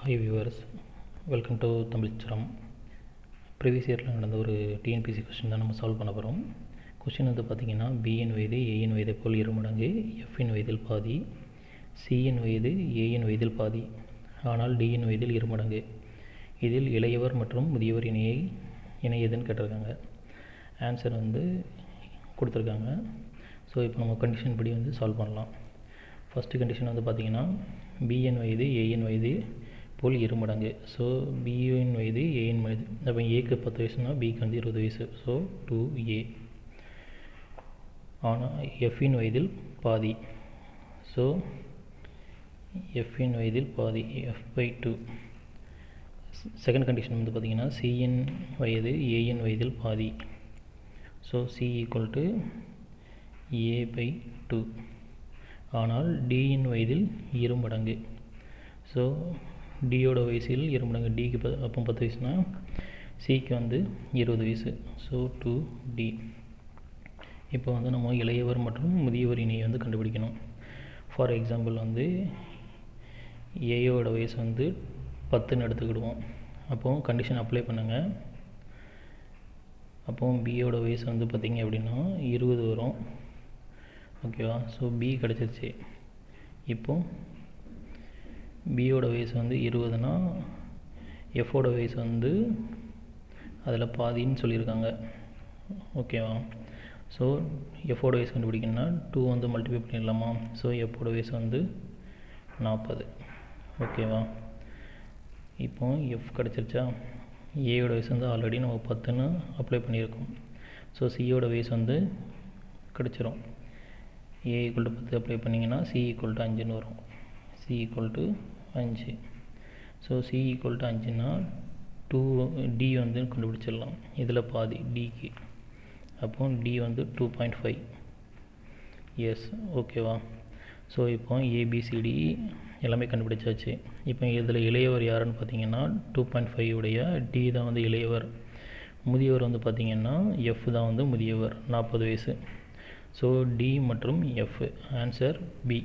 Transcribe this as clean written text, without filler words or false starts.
Hi viewers, welcome to Tamilcharam. Previous இயரில் நடந்த ஒரு டிஎன்பிசி கொஸ்டின் தான் நம்ம சால்வ் பண்ண போகிறோம். கொஸ்டின் வந்து பார்த்திங்கன்னா, பிஎன் வயது ஏஎன் வயதை போல் இருமடங்கு, எஃப்இன் வயதில் பாதி, சிஎன் வயது ஏஎன் வயதில் பாதி, ஆனால் டிஎன் வயதில் இருமடங்கு. இதில் இளையவர் மற்றும் முதியவர் இணை எதுன்னு கேட்டிருக்காங்க. ஆன்சர் வந்து கொடுத்துருக்காங்க. ஸோ இப்போ நம்ம கண்டிஷன் படி வந்து சால்வ் பண்ணலாம். ஃபஸ்ட்டு கண்டிஷன் வந்து பார்த்திங்கன்னா, பிஎன் வயது ஏஎன் வயது போல் இருமடங்கு. ஸோ பிஎன் வயது ஏஎன் வயது, அப்போ ஏக்கு 10 வயசுனா பிக்கு வந்து 20 வயசு. So 2A. ஆனால் எஃப்இன் வயதில் பாதி. ஸோ எஃப்இன் வயதில் பாதி, F/2. செகண்ட் கண்டிஷன் வந்து பார்த்திங்கன்னா, சிஎன் வயது ஏஎன் வயதில் பாதி. So C = A/2. ஆனால் டியின் வயதில் இருமடங்கு. ஸோ டியோட வயசில் இருமடங்கு. டிக்கு அப்போ 10 வயசுனா சிக்கு வந்து 20 வயசு. So 2D. இப்போ வந்து நம்ம இளையவர் மற்றும் முதியவர் இணையை வந்து கண்டுபிடிக்கணும். ஃபார் எக்ஸாம்பிள் வந்து ஏயோட வயசு வந்து 10ன்னு எடுத்துக்கிடுவோம். அப்போது கண்டிஷன் அப்ளை பண்ணுங்கள். அப்போது பியோட வயசு வந்து பார்த்திங்க அப்படின்னா 20 வரும். ஓகேவா? ஸோ பி கிடச்சிருச்சு. இப்போது பியோட வயசு வந்து 20னா எஃபோட வயசு வந்து அதில் பாதின்னு சொல்லியிருக்காங்க. ஓகேவா? ஸோ எஃபோட வயசு கண்டுபிடிக்கணும்னா 2 வந்து மல்டிப்ளை பண்ணிடலாமா? ஸோ எஃபோட வயசு வந்து 40. ஓகேவா? இப்போ எஃப் கிடச்சிருச்சா? ஏயோட வயசு வந்து ஆல்ரெடி நம்ம 10ன்னு அப்ளை பண்ணியிருக்கோம். ஸோ சியோட வயசு வந்து கிடச்சிரும். A = 10 அப்ளை பண்ணிங்கன்னா C = 5ன்னு வரும். C = 5. ஸோ C = 5னா 2D வந்து கண்டுபிடிச்சிடலாம். இதில் பாதி Dக்கு. அப்போ D வந்து 2.5. எஸ். ஓகேவா? ஸோ இப்போ ABCD எல்லாமே கண்டுபிடிச்சாச்சு. இப்போ இதில் இளையவர் யாருன்னு பார்த்தீங்கன்னா 2.5 உடைய D தான் வந்து இளையவர். முதியவர் வந்து பார்த்திங்கன்னா F தான் வந்து முதியவர், 40 வயசு. ஸோ D மற்றும் F. Answer B.